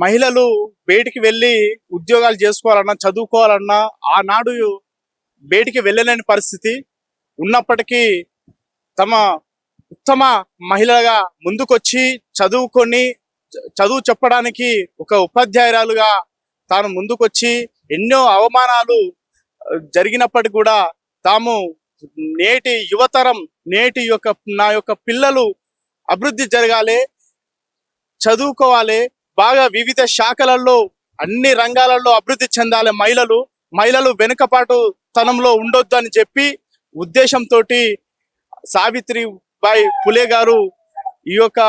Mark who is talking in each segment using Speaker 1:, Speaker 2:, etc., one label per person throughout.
Speaker 1: మహిళలు బయటికి వెళ్ళి ఉద్యోగాలు చేసుకోవాలన్నా చదువుకోవాలన్నా ఆనాడు బయటికి వెళ్ళలేని పరిస్థితి ఉన్నప్పటికీ తమ ఉత్తమ మహిళగా ముందుకొచ్చి చదువుకొని చదువు చెప్పడానికి ఒక ఉపాధ్యాయురాలుగా తాను ముందుకొచ్చి ఎన్నో అవమానాలు జరిగినప్పటికీ కూడా తాము నేటి యువతరం నా యొక్క పిల్లలు అభివృద్ధి జరగాలి, చదువుకోవాలి, బాగా వివిధ శాఖలలో అన్ని రంగాలలో అభివృద్ధి చెందాలి, మహిళలు వెనుకపాటు తనంలో ఉండొద్దు అని చెప్పి ఉద్దేశంతో సావిత్రిబాయి పులే గారు ఈ యొక్క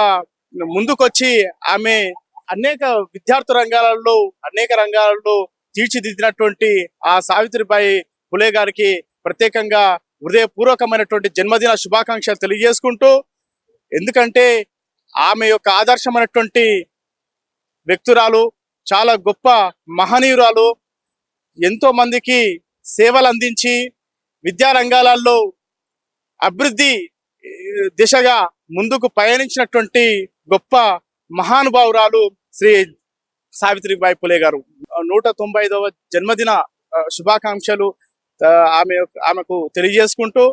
Speaker 1: ముందుకొచ్చి ఆమె అనేక విద్యార్థి రంగాలలో తీర్చిదిద్దినటువంటి ఆ సావిత్రిబాయి పులే గారికి ప్రత్యేకంగా హృదయపూర్వకమైనటువంటి జన్మదిన శుభాకాంక్షలు తెలియజేసుకుంటూ, ఎందుకంటే ఆమె యొక్క ఆదర్శమైనటువంటి వ్యక్తురాలు, చాలా గొప్ప మహనీయురాలు, ఎంతో మందికి సేవలు అందించి విద్యా రంగాలలో అభివృద్ధి దిశగా ముందుకు పయనించినటువంటి గొప్ప మహానుభావురాలు శ్రీ సావిత్రిబాయి పులే గారు. 195వ జన్మదిన శుభాకాంక్షలు ఆమెకు తెలియజేసుకుంటూ,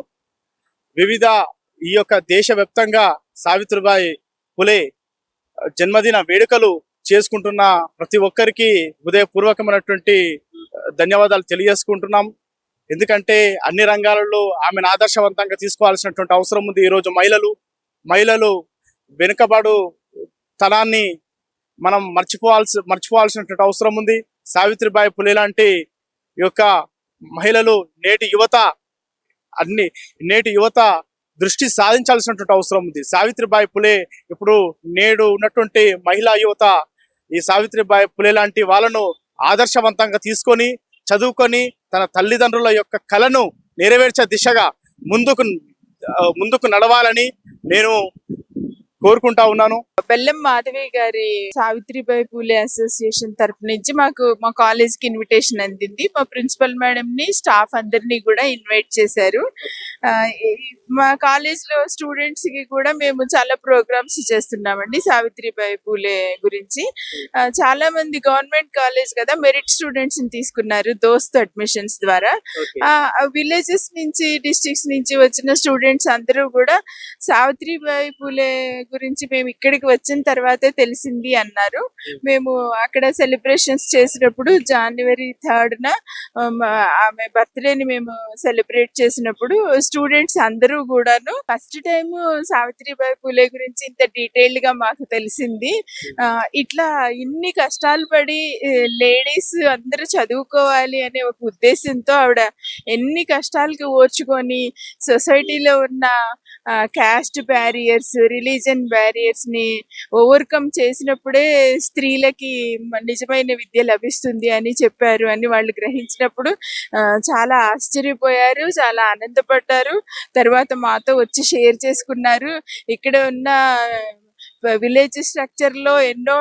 Speaker 1: వివిధ ఈ యొక్క దేశవ్యాప్తంగా సావిత్రిబాయి పులే జన్మదిన వేడుకలు చేసుకుంటున్న ప్రతి ఒక్కరికి హృదయపూర్వకమైనటువంటి ధన్యవాదాలు తెలియజేసుకుంటున్నాం. ఎందుకంటే అన్ని రంగాలలో ఆమెను ఆదర్శవంతంగా తీసుకోవాల్సినటువంటి అవసరం ఉంది. ఈరోజు మహిళలు వెనుకబాటు తనాన్ని మనం మర్చిపోవాల్సినటువంటి అవసరం ఉంది. సావిత్రిబాయి పులే లాంటి ఈ యొక్క మహిళలు నేటి యువత దృష్టి సాధించాల్సినటువంటి అవసరం ఉంది. సావిత్రిబాయి పులే ఇప్పుడు నేడు ఉన్నటువంటి మహిళా యువత ఈ సావిత్రిబాయి పులే లాంటి వాళ్ళను ఆదర్శవంతంగా తీసుకొని చదువుకొని తన తల్లిదండ్రుల యొక్క కలను నెరవేర్చే దిశగా ముందుకు నడవాలని నేను కోరుకుంటా ఉన్నాను.
Speaker 2: బెల్లం మాధవి గారి సావిత్రిబాయి పూలే అసోసియేషన్ తరఫు నుంచి మా కాలేజ్ కి ఇన్విటేషన్ అందింది. మా ప్రిన్సిపల్ మేడం ని, స్టాఫ్ అందరినీ కూడా ఇన్వైట్ చేశారు. మా కాలేజ్ లో స్టూడెంట్స్ కి కూడా మేము చాలా ప్రోగ్రామ్స్ చేస్తున్నామండి సావిత్రిబాయి పూలే గురించి. చాలా మంది గవర్నమెంట్ కాలేజ్ కదా, మెరిట్ స్టూడెంట్స్ ని తీసుకున్నారు దోస్త్ అడ్మిషన్స్ ద్వారా. విలేజెస్ నుంచి, డిస్ట్రిక్ట్స్ నుంచి వచ్చిన స్టూడెంట్స్ అందరూ కూడా సావిత్రిబాయి పూలే గురించి మేము ఇక్కడికి వచ్చిన తర్వాతే తెలిసింది అన్నారు. మేము అక్కడ సెలబ్రేషన్స్ చేసినప్పుడు January 3rd ఆమె బర్త్డేని మేము సెలబ్రేట్ చేసినప్పుడు స్టూడెంట్స్ అందరూ కూడాను ఫస్ట్ టైం సావిత్రిబాయి పూలే గురించి ఇంత డీటెయిల్డ్ గా మాకు తెలిసింది. ఇట్లా ఇన్ని కష్టాలు పడి లేడీస్ అందరూ చదువుకోవాలి అనే ఒక ఉద్దేశంతో ఆవిడ ఎన్ని కష్టాలకి ఓర్చుకొని సొసైటీలో ఉన్న క్యాస్ట్ బ్యారియర్స్, రిలీజన్ బ్యారియర్స్ ని ఓవర్కమ్ చేసినప్పుడే స్త్రీలకి నిజమైన విద్య లభిస్తుంది అని చెప్పారు అని వాళ్ళు గ్రహించినప్పుడు చాలా ఆశ్చర్యపోయారు, చాలా ఆనందపడ్డారు. తర్వాత మాతో వచ్చి షేర్ చేసుకున్నారు. ఇక్కడ ఉన్న విలేజ్ స్ట్రక్చర్ లో ఎన్నో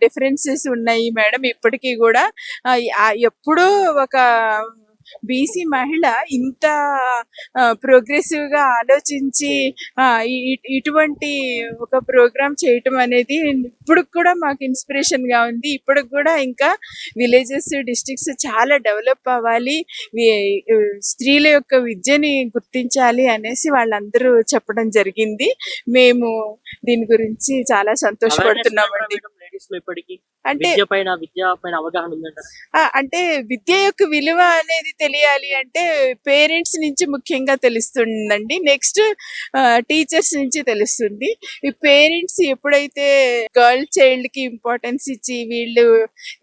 Speaker 2: డిఫరెన్సెస్ ఉన్నాయి మేడం. ఇప్పటికీ కూడా ఎప్పుడూ ఒక బీసీ మహిళ ఇంత ప్రోగ్రెసివ్ గా ఆలోచించి ఇటువంటి ఒక ప్రోగ్రామ్ చేయటం అనేది ఇప్పుడు కూడా మాకు ఇన్స్పిరేషన్ గా ఉంది. ఇప్పటికి కూడా ఇంకా విలేజెస్, డిస్ట్రిక్ట్స్ చాలా డెవలప్ అవ్వాలి, స్త్రీల యొక్క విద్యని గుర్తించాలి అనేసి వాళ్ళందరూ చెప్పడం జరిగింది. మేము దీని గురించి చాలా సంతోషపడుతున్నామండి. అంటే అంటే విద్య యొక్క విలువ అనేది తెలియాలి అంటే పేరెంట్స్ నుంచి ముఖ్యంగా తెలుస్తుందండి. నెక్స్ట్ టీచర్స్ నుంచి తెలుస్తుంది. ఈ పేరెంట్స్ ఎప్పుడైతే గర్ల్ చైల్డ్ కి ఇంపార్టెన్స్ ఇచ్చి వీళ్ళు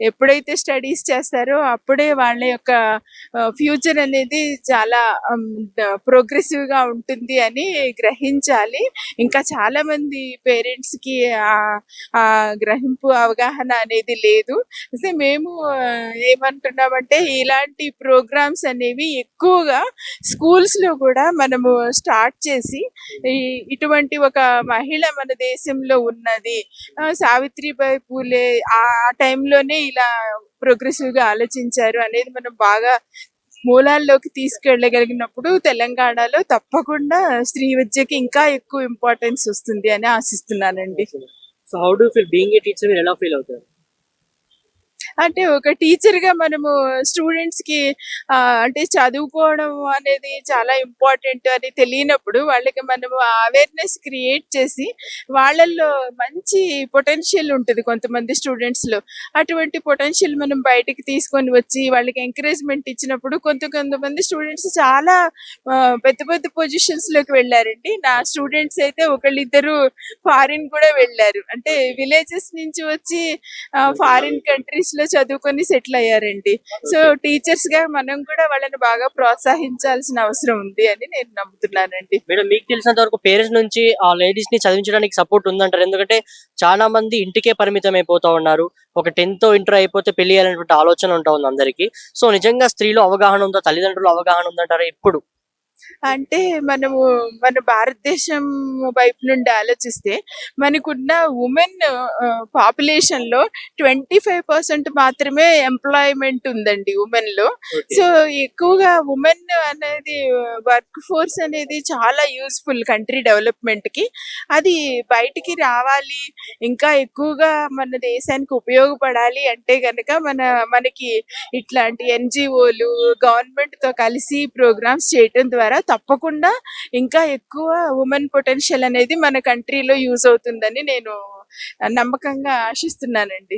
Speaker 2: ఎప్పుడైతే స్టడీస్ చేస్తారో అప్పుడే వాళ్ళ యొక్క ఫ్యూచర్ అనేది చాలా ప్రోగ్రెసివ్ గా ఉంటుంది అని గ్రహించాలి. ఇంకా చాలా మంది పేరెంట్స్ కి ఆ గ్రహింపు, అవగాహన అనేది లేదు. మేము ఏమంటున్నామంటే ఇలాంటి ప్రోగ్రామ్స్ అనేవి ఎక్కువగా స్కూల్స్ లో కూడా మనము స్టార్ట్ చేసి ఇటువంటి ఒక మహిళ మన దేశంలో ఉన్నది, సావిత్రిబాయి పూలే ఆ టైంలోనే ఇలా ప్రోగ్రెసివ్ గా ఆలోచించారు అనేది మనం బాగా మూలాల్లోకి తీసుకెళ్ళగలిగినప్పుడు తెలంగాణలో తప్పకుండా స్త్రీ విద్యకి ఇంకా ఎక్కువ ఇంపార్టెన్స్ వస్తుంది అని ఆశిస్తున్నానండి.
Speaker 3: So how do you feel being a teacher? మీరు ఎలా ఫీల్ అవుతారు?
Speaker 2: అంటే ఒక టీచర్‌గా మనము స్టూడెంట్స్‌కి అంటే చదువుకోవడం అనేది చాలా ఇంపార్టెంట్ అని తెలియనప్పుడు వాళ్ళకి మనము అవేర్‌నెస్ క్రియేట్ చేసి వాళ్ళల్లో మంచి పొటెన్షియల్ ఉంటది కొంతమంది స్టూడెంట్స్‌లో. అటువంటి పొటెన్షియల్ మనం బయటికి తీసుకొని వచ్చి వాళ్ళకి ఎంకరేజ్‌మెంట్ ఇచ్చినప్పుడు కొంతమంది స్టూడెంట్స్ చాలా పెద్ద పెద్ద పొజిషన్స్‌లోకి వెళ్లారండి. నా స్టూడెంట్స్ అయితే ఒకళ్ళిద్దరు ఫారిన్ కూడా వెళ్లారు. అంటే విలేజెస్ నుంచి వచ్చి ఫారిన్ కంట్రీస్‌లో చదువుకొని సెటిల్ అయ్యారండి. సో, టీచర్స్‌గా మనం కూడా వాళ్ళని బాగా ప్రోత్సహించాల్సిన అవసరం ఉంది అని నేను నమ్ముతున్నానండి.
Speaker 3: మేడం మీకు తెలిసినంత వరకు పేరెంట్స్ నుంచి ఆ లేడీస్‌ని చదివించడానికి సపోర్ట్ ఉందంటారా? ఎందుకంటే చాలా మంది ఇంటికే పరిమితం అయిపోతా ఉన్నారు. ఒక 10థ్, ఇంటర్ అయిపోతే పెళ్లి చేయాలనేటువంటి ఆలోచన ఉంటా ఉంది అందరికి. సో నిజంగా స్త్రీలో అవగాహన ఉందా? తల్లిదండ్రుల అవగాహన ఉందంటారా ఇప్పుడు?
Speaker 2: అంటే మనము మన భారతదేశం వైపు నుండి ఆలోచిస్తే మనకున్న వుమెన్ పాపులేషన్‌లో 25% మాత్రమే ఎంప్లాయ్‌మెంట్ ఉందండి వుమెన్‌లో.
Speaker 3: ఓకే.
Speaker 2: సో, ఎక్కువగా వుమెన్ అనేది వర్క్ ఫోర్స్ అనేది చాలా యూజ్‌ఫుల్ కంట్రీ డెవలప్‌మెంట్‌కి. అది బయటికి రావాలి, ఇంకా ఎక్కువగా మన దేశానికి ఉపయోగపడాలి అంటే గనక మనకి ఇట్లాంటి ఎన్‌జీఓలు, గవర్నమెంట్‌తో కలిసి ప్రోగ్రామ్స్ చేయటం ద్వారా తప్పకుండా ఇంకా ఎక్కువ వుమెన్ పొటెన్షియల్ అనేది మన కంట్రీలో యూజ్ అవుతుందని నేను నమ్మకంగా ఆశిస్తున్నానండి.